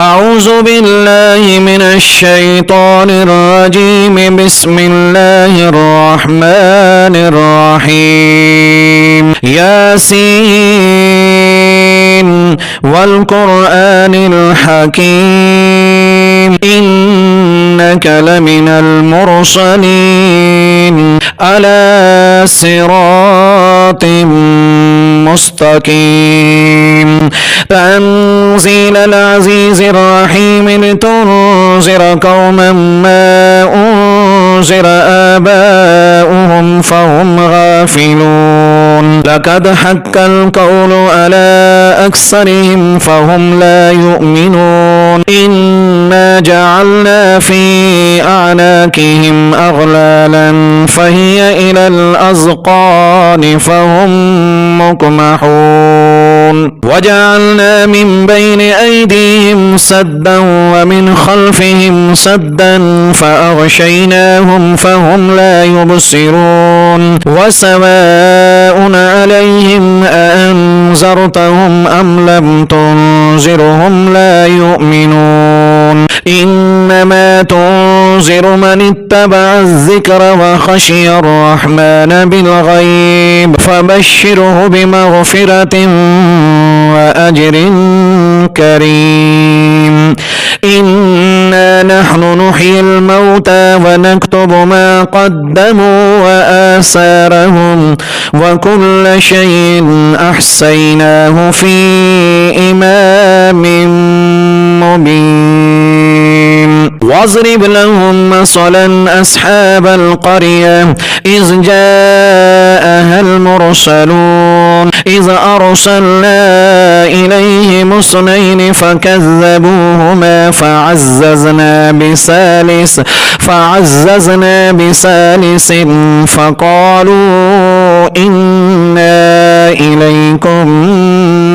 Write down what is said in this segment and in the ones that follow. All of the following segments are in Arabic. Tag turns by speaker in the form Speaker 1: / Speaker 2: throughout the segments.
Speaker 1: أعوذ بالله من الشيطان الرجيم. بسم الله الرحمن الرحيم. ياسين والقرآن الحكيم إنك لمن المرسلين على صراط مستقيم. تنزيل العزيز الرحيم لتنذر قوما ما أنذر آباؤهم فهم غافلون. لقد حق القول على أكثرهم فهم لا يؤمنون. إنا جعلنا في أعناقهم أغلالا فهي إلى الأذقان فهم مقمحون. وجعلنا من بين أيديهم سدا ومن خلفهم سدا فأغشيناهم فهم لا يبصرون. وسواء عليهم أأنذرتهم أم لم تنذرهم لا يؤمنون. إنما تنذر من اتبع الذكر وخشي الرحمن بالغيب فبشره بمغفرة وأجر كريم. إنا نحن نحيي الموتى ونكتب ما قدموا وآثارهم وكل شيء أحصيناه في إمام مبين. واضرب لهم مثلا أصحاب القرية إذ جاءها المرسلون إذ أرسلنا إليهم اثنين فكذبوهما فعززنا بثالث فقالوا إنا إليكم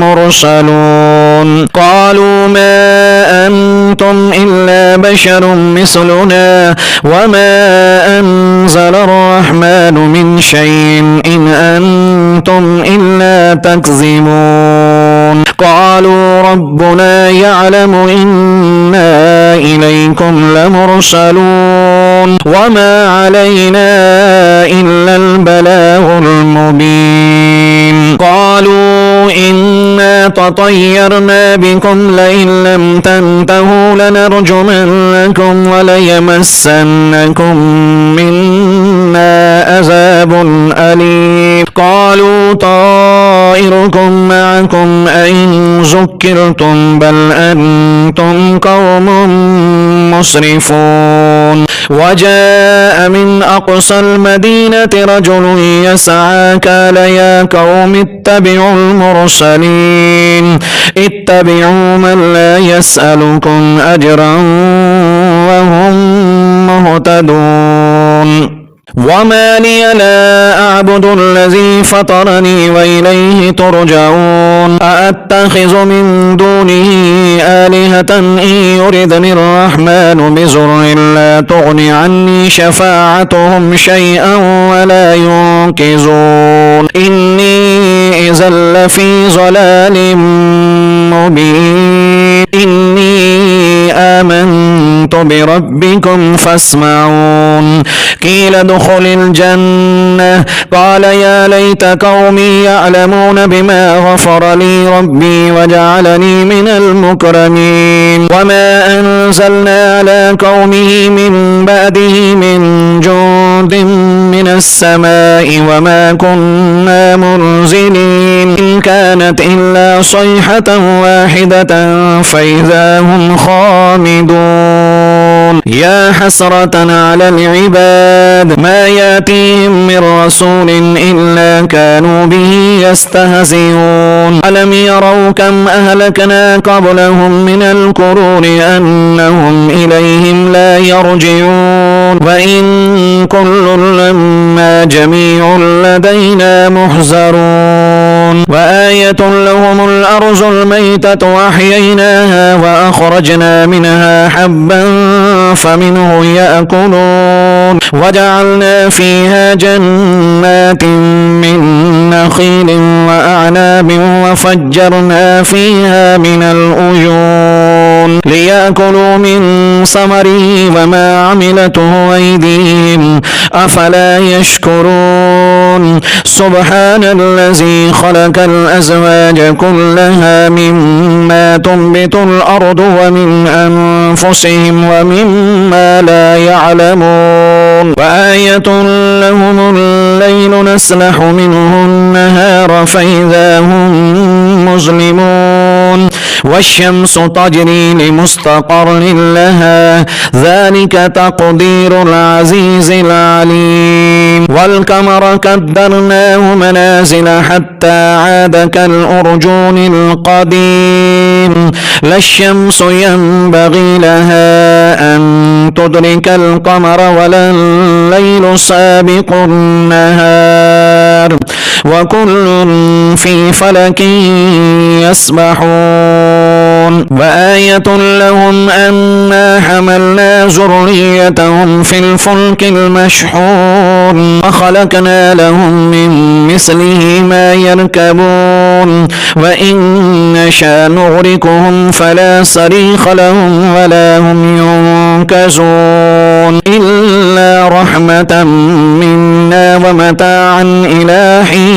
Speaker 1: مرسلون. قالوا ما أنتم إلا بشر مثلنا وما أنزل الرحمن من شيء إن أنتم إلا تكذبون. قالوا ربنا يعلم إنا إليكم لمرسلون وما علينا إلا البلاغ المبين. قالوا إنا تطيرنا بكم لئن لم تنتهوا لنرجمنكم وليمسنكم منا عذاب أليم. قالوا طائركم معكم أئن ذكرتم بل أنتم قوم مسرفون. وجاء من أقصى المدينة رجل يسعى قال يا قوم اتبعوا المرسلين اتبعوا من لا يسألكم أجرا وهم مهتدون. وما لي لا أعبد الذي فطرني وإليه ترجعون. أأتخذ من دونه آلهة إن يردني الرحمن بضر لا تغن عني شفاعتهم شيئا ولا ينقذون. إني إذا لفي ضلال مبين. إني آمنت بربكم فاسمعون. قيل ادخل الجنة قال يا ليت قومي يعلمون بما غفر لي ربي وجعلني من المكرمين. وما أنزلنا على قومه من بعده من جند من السماء وما كنا منزلين إن كانت إلا صيحة واحدة فإذا هم خامدون. يا حسرة على العباد ما يأتيهم من رسول إلا كانوا به يستهزئون. ألم يروا كم أهلكنا قبلهم من القرون أنهم إليهم لا يرجعون. وإن كل لما جميع لدينا محضرون. وآية لهم الأرض الميتة وأحييناها وأخرجنا منها حبا فمنه يأكلون وجعلنا فيها جنات من نخيل وأعناب وفجرنا فيها من العيون ليأكلوا من ثمره وما عملته أيديهم أفلا يشكرون سبحان الذي خلق الأزواج كلها مما تنبت الأرض ومن أنفسهم ومما لا يعلمون وآية لهم الليل نسلخ منه النهار فإذا هم مظلمون والشمس تجري لمستقر لها ذلك تقدير العزيز العليم والقمر قدرناه منازل حتى عاد كالأرجون القديم لا الشمس ينبغي لها أن تدرك القمر ولا الليل سابق النهار وكل في فلك يسبحون وآية لهم أنا حملنا ذريتهم في الفلك المشحون وخلقنا لهم من مثله ما يركبون وإن نشاء نغرقهم فلا صريخ لهم ولا هم ينقذون إلا رحمة منا ومتاعا إلى حين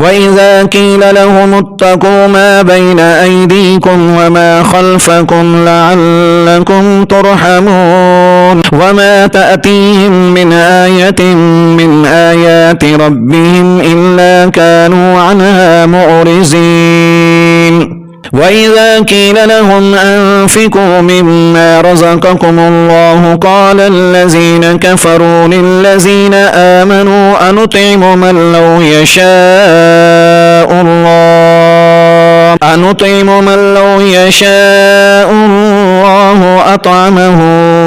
Speaker 1: وإذا قيل لهم اتقوا ما بين أيديكم وما خلفكم لعلكم ترحمون وما تأتيهم من آية من آيات ربهم إلا كانوا عنها معرضين وإذا قيل لهم أنفقوا مما رزقكم الله قال الذين كفروا للذين آمنوا أنطعم من لو يشاء الله أطعمه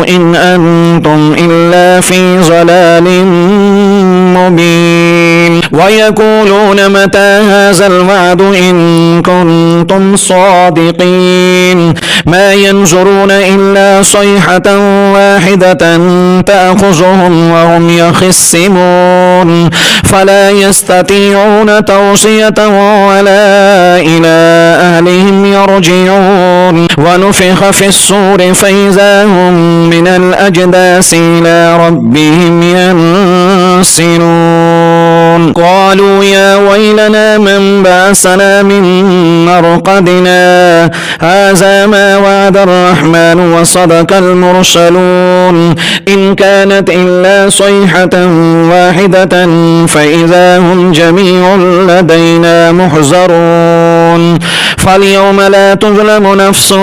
Speaker 1: إن أنتم إلا في ضلال مبين ويقولون متى هذا الوعد إن كنتم صادقين ما ينظرون إلا صيحة واحدة تأخذهم وهم يخصمون فلا يستطيعون توصية ولا إلى أهلهم يرجعون ونفخ في الصور فإذا هم من الأجداث إلى ربهم ينسلون قالوا يا ويلنا من بعثنا من مرقدنا هذا ما وعد الرحمن وصدق المرسلون إن كانت إلا صيحة واحدة فإذا هم جميع لدينا محضرون فاليوم لا تظلم نفس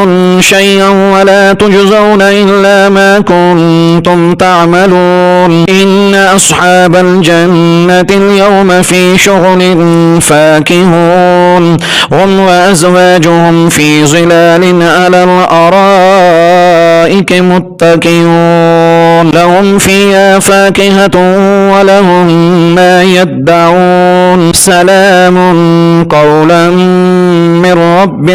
Speaker 1: شيئا ولا تجزون إلا ما كنتم تعملون إن أصحاب الجنة اليوم في شغل فاكهون هم وأزواجهم في ظلال على الأرائك متكئون لهم فيها فاكهة ولهم ما يدعون سلام قولا من رب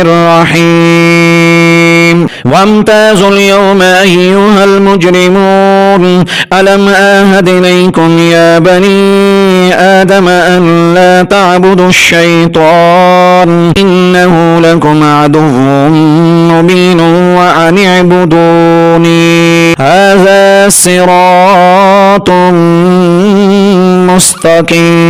Speaker 1: رحيم وامتازوا اليوم أيها المجرمون ألم آهد إليكم يا بني آدم أن لا تعبدوا الشيطان إنه لكم عدو مبين وأن اعبدوني هذا صراط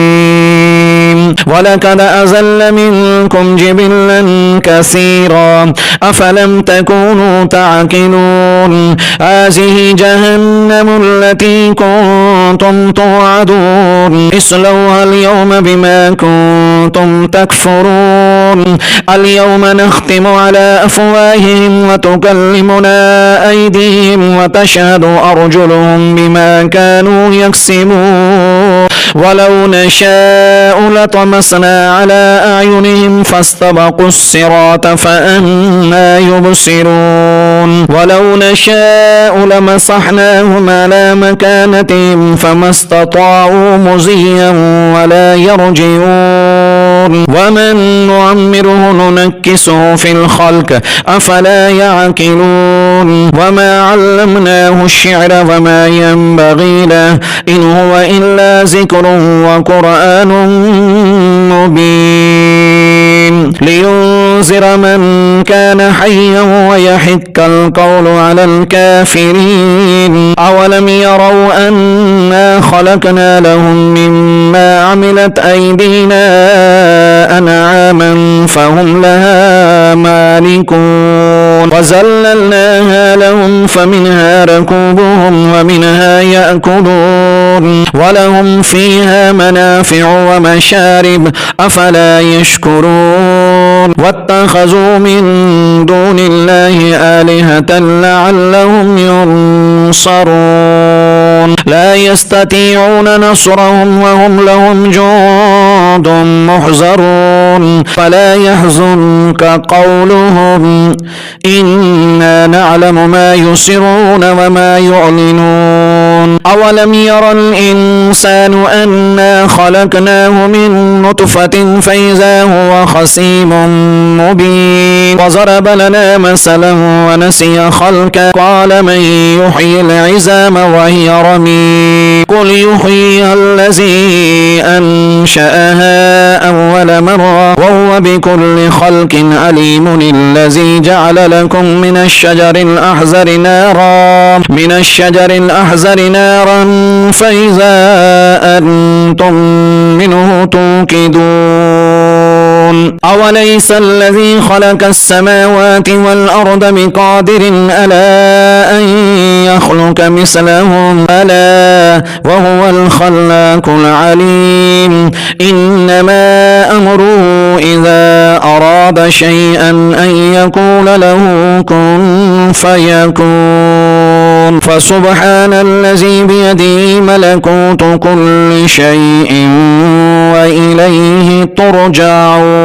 Speaker 1: مستقيم ولقد أضل منكم جبلا كثيرا أفلم تكونوا تعقلون هذه جهنم التي كنتم توعدون اصلوها اليوم بما كنتم تكفرون اليوم نختم على أفواههم وتكلمنا أيديهم وتشهد أرجلهم بما كانوا يكسبون ولو نشاء لطمسنا على أعينهم فاستبقوا الصراط فأنى يبصرون ولو نشاء لمسحناهم على مكانتهم فما استطاعوا مزيا ولا يرجعون ومن نعمره ننكسه في الخلق أفلا يعقلون وما علمناه الشعر وما ينبغي له إن هو إلا ذكر وقرآن مبين لينذر من كان حيا ويحق القول على الكافرين أولم يروا أنا خلقنا لهم مما عملت أيدينا أنعاما فهم لها مالكون وزللناها لهم فمنها ركوبهم ومنها يأكلون ولهم فيها منافع ومشارب أفلا يشكرون واتخذوا من دون الله آلهة لعلهم ينصرون لا يستطيعون نصرهم وهم لهم جند محضرون فلا يحزنك قولهم إنا نعلم ما يسرون وما يعلنون أولم ير الإنسان أنا خلقناه من نطفة فإذا هو خصيم مبين وضرب لنا مثلا ونسي خلقه قال من يحيي العظام وهي رميم قل يحييها الذي أنشأها أول مرة وهو بكل خلق عليم الذي جعل لكم من الشجر الأحزر نارا فإذا أنتم منه توقدون أوليس الذي خلق السماوات والأرض بقادر ألا أن يخلق مثلهم ألا وهو الخلاق العليم إنما أمره إذا أراد شيئا أن يقول له كن فيكون فسبحان الذي بيده ملكوت كل شيء وإليه ترجعون